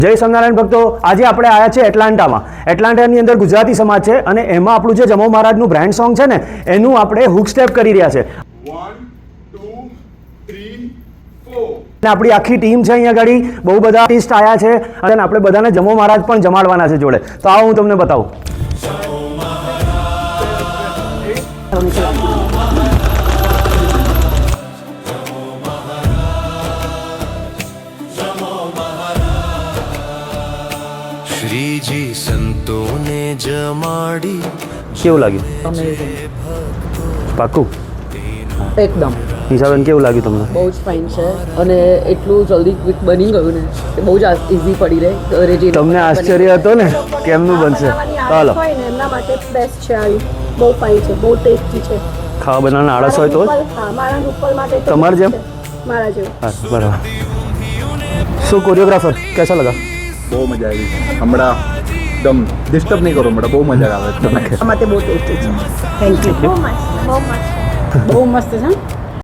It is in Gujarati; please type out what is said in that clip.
જય સ્વામિનારાયણ ભક્તો, આજે આપણે આવ્યા છે એટલાન્ટામાં. એટલાન્ટાની અંદર ગુજરાતી સમાજ છે અને એમાં આપણું જે જમો મહારાજનું બ્રાન્ડ સોંગ છે ને એનું આપણે હુક સ્ટેપ કરી રહ્યા છે. 1 2 3 4 અને આપણી આખી ટીમ છે અહીંયા આગળ, બહુ બધા આર્ટિસ્ટ આવ્યા છે અને આપણે બધાને જમો મહારાજ પણ જમાડવાના છે જોડે. તો આવો હું તમને બતાવું. શ્રીજી સંતોને જમાડી. કેવું લાગ્યું? પાક્કું? એકદમ હિસાબેન કેવું લાગ્યું તમને? બહુ જ ફાઇન છે અને એટલું જલ્દી ક્વિક બની ગયું ને કે બહુ જ ઇઝી પડી રહે. ઘરે જે તમને આશ્ચર્ય હતો ને કેમનું બનશે? ચાલો, એમના માટે બેસ્ટ છે. આવી બહુ ફાઇન છે, બહુ ટેસ્ટી છે. ખાવા બનાવવાનો આળસ હોય તો જ? હા, મારા રૂપલ માટે તો તમારે જેમ? મારા જેવું. હા, બરાબર. શું કોરિયોગ્રાફર કેસા લગા? બહુ મજા આવી. હમણાં એકદમ ડિસ્ટર્બ નહીં કરો, હમણાં બહુ મજા આવે છે. માટે બહુ ટેસ્ટી છે. Thank you. બહુ મસ્ત, બહુ મસ્ત. બહુ મસ્ત છે.